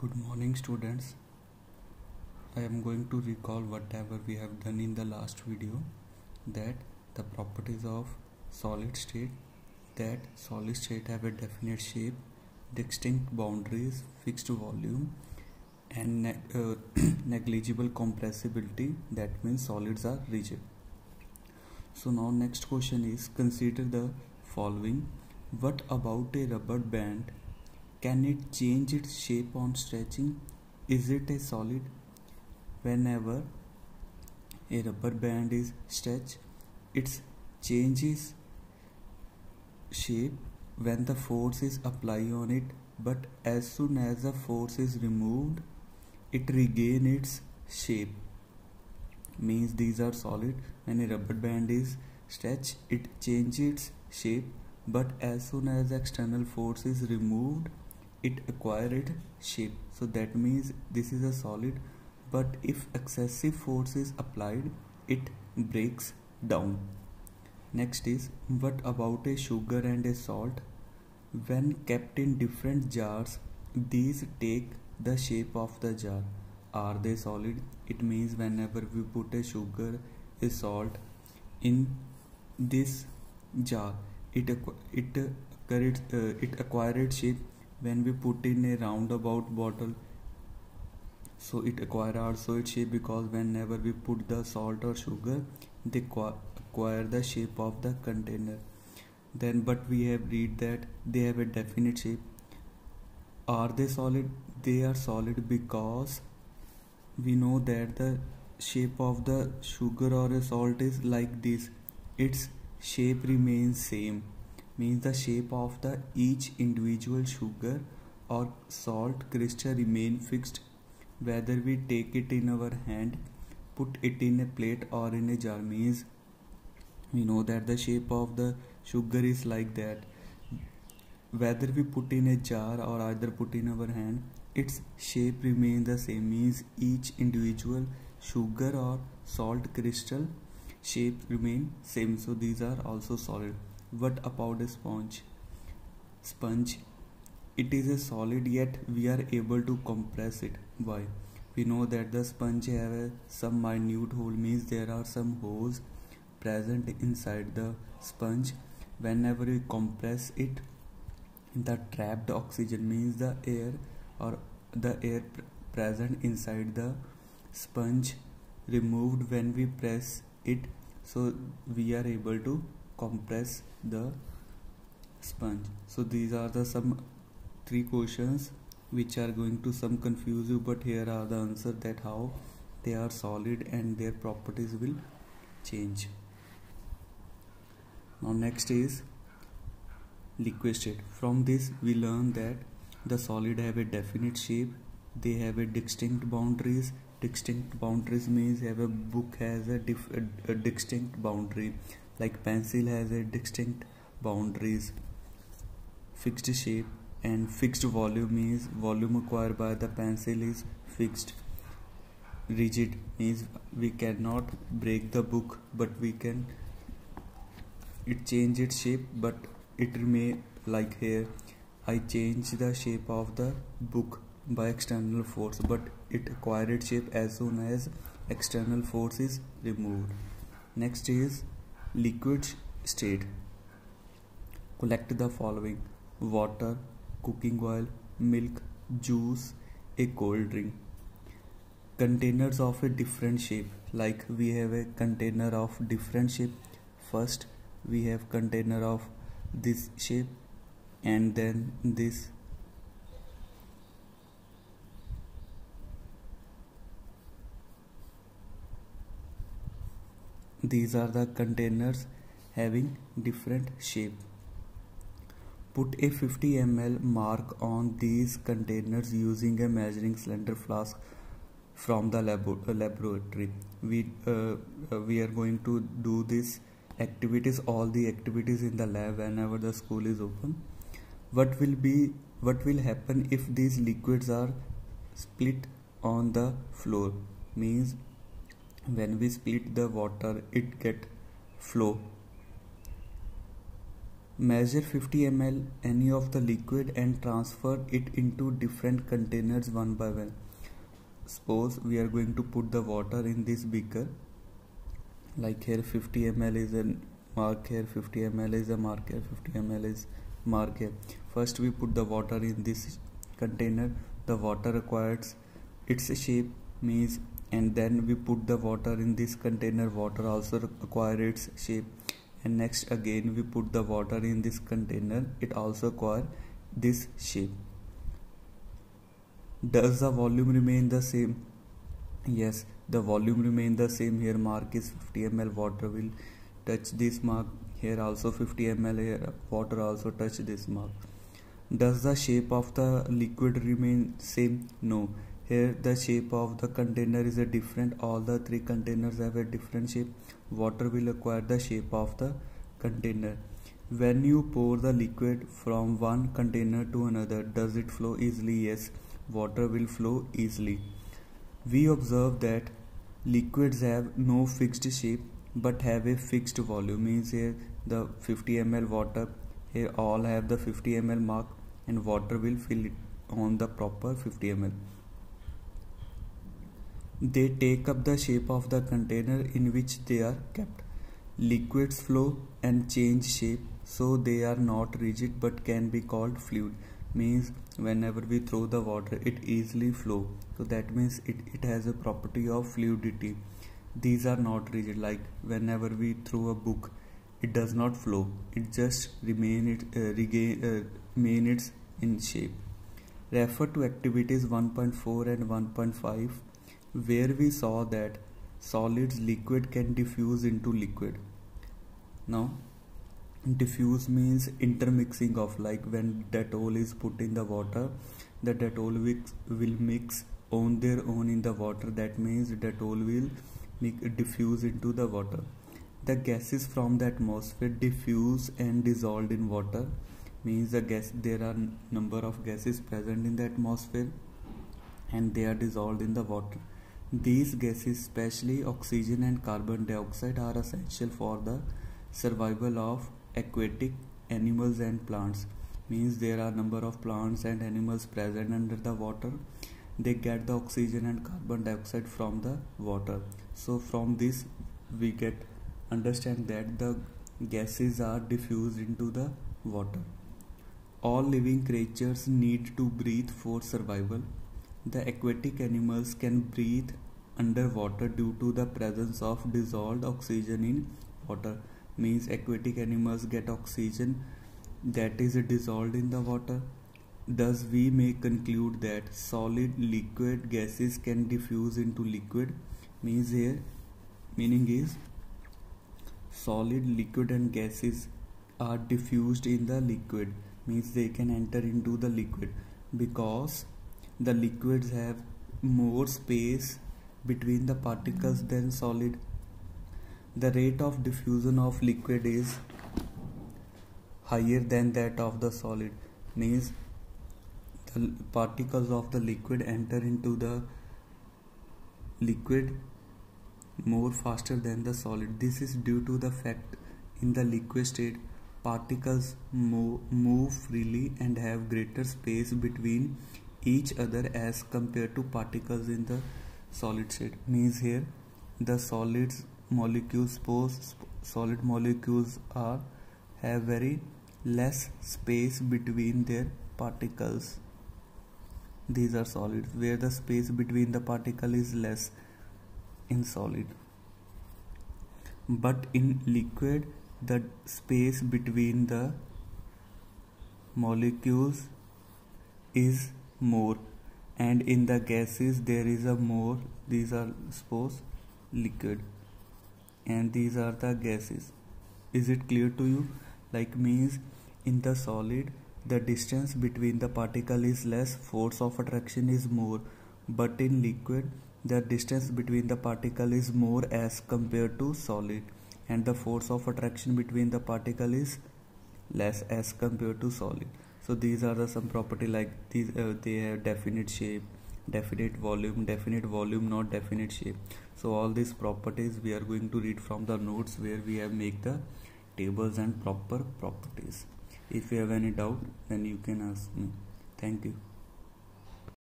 Good morning, students. I am going to recall whatever we have done in the last video, that the properties of solid state, that solid state have a definite shape, distinct boundaries, fixed volume, and negligible compressibility. That means solids are rigid. So now next question is, consider the following. What about a rubber band? Can it change its shape on stretching? Is it a solid? Whenever a rubber band is stretched, it changes shape when the force is applied on it, but as soon as the force is removed, it regains its shape. Means these are solid. When a rubber band is stretched, it changes its shape, but as soon as external force is removed, it acquires shape. So that means this is a solid, but if excessive force is applied, it breaks down. Next is, what about a sugar and a salt? When kept in different jars, these take the shape of the jar. Are they solid? It means whenever we put a sugar, a salt in this jar, it acquired shape. When we put in a roundabout bottle, so it acquire also its shape, because whenever we put the salt or sugar, they acquire the shape of the container. Then but we have read that they have a definite shape. Are they solid? They are solid because we know that the shape of the sugar or a salt is like this. Its shape remains same. Means the shape of the each individual sugar or salt crystal remain fixed whether we take it in our hand, put it in a plate or in a jar. Means we know that the shape of the sugar is like that. Whether we put in a jar or either put in our hand, its shape remains the same. Means each individual sugar or salt crystal shape remain same. So these are also solid. What about a sponge? Sponge, it is a solid, yet we are able to compress it. Why? We know that the sponge have some minute hole. Means there are some holes present inside the sponge. Whenever we compress it, the trapped oxygen, means the air or the air present inside the sponge, removed when we press it, so we are able to compress the sponge. So these are the some three questions which are going to some confuse you, but here are the answer that how they are solid and their properties will change. Now next is liquid state. From this we learn that the solid have a definite shape, they have a distinct boundaries. Distinct boundaries means have a book has a distinct boundary, like pencil has a distinct boundaries. Fixed shape and fixed volume means volume acquired by the pencil is fixed. Rigid means we cannot break the book, but we can it change its shape, but it remain like here. I change the shape of the book by external force, but it acquired shape as soon as external force is removed. Next is liquid state. Collect the following: water, cooking oil, milk, juice, a cold drink. Containers of a different shape, like we have a container of different shape. First we have container of this shape, and then this. These are the containers having different shape. Put a 50 ml mark on these containers using a measuring cylinder flask from the laboratory. We are going to do this activities, all the activities in the lab whenever the school is open. What will happen if these liquids are split on the floor? Means when we split the water, it get flow. Measure 50 ml any of the liquid and transfer it into different containers one by one. Suppose we are going to put the water in this beaker, like here 50 ml is a mark, here 50 ml is a mark, here 50 ml is mark here. First we put the water in this container, the water acquires its shape, means, and then we put the water in this container, water also acquire its shape, and next again we put the water in this container, it also acquire this shape. Does the volume remain the same? Yes, the volume remain the same. Here mark is 50 ml, water will touch this mark, here also 50 ml, here water also touch this mark. Does the shape of the liquid remain same? No. Here the shape of the container is a different, all the three containers have a different shape. Water will acquire the shape of the container. When you pour the liquid from one container to another, does it flow easily? Yes, water will flow easily. We observe that liquids have no fixed shape but have a fixed volume, means here the 50 ml water, here all have the 50 ml mark and water will fill it on the proper 50 ml. They take up the shape of the container in which they are kept. Liquids flow and change shape, so they are not rigid but can be called fluid, means whenever we throw the water it easily flow, so that means it has a property of fluidity. These are not rigid, like whenever we throw a book it does not flow, it just remain its in shape. Refer to activities 1.4 and 1.5 where we saw that solids liquid can diffuse into liquid. Now diffuse means intermixing of, like when Dettol is put in the water, the Dettol will mix on their own in the water, that means Dettol will diffuse into the water. The gases from the atmosphere diffuse and dissolved in water, means there are number of gases present in the atmosphere and they are dissolved in the water. These gases, especially oxygen and carbon dioxide, are essential for the survival of aquatic animals and plants, means there are number of plants and animals present under the water, they get the oxygen and carbon dioxide from the water. So from this we get understand that the gases are diffused into the water. All living creatures need to breathe for survival. The aquatic animals can breathe underwater due to the presence of dissolved oxygen in water, means aquatic animals get oxygen that is dissolved in the water. Thus we may conclude that solid, liquid, gases can diffuse into liquid, means here meaning is solid, liquid and gases are diffused in the liquid, means they can enter into the liquid because the liquids have more space between the particles than solid. The rate of diffusion of liquid is higher than that of the solid, means the particles of the liquid enter into the liquid more faster than the solid. This is due to the fact in the liquid state particles move freely and have greater space between each other as compared to particles in the solid state, means here the solid molecules have very less space between their particles. These are solids where the space between the particle is less in solid, but in liquid the space between the molecules is more, and in the gases there is a more. These are suppose liquid and these are the gases. Is it clear to you? Like means in the solid the distance between the particle is less, force of attraction is more, but in liquid the distance between the particle is more as compared to solid, and the force of attraction between the particle is less as compared to solid. So these are the some property, like these they have definite shape, definite volume, not definite shape. So all these properties we are going to read from the notes where we have make the tables and proper properties. If you have any doubt, then you can ask me. Thank you.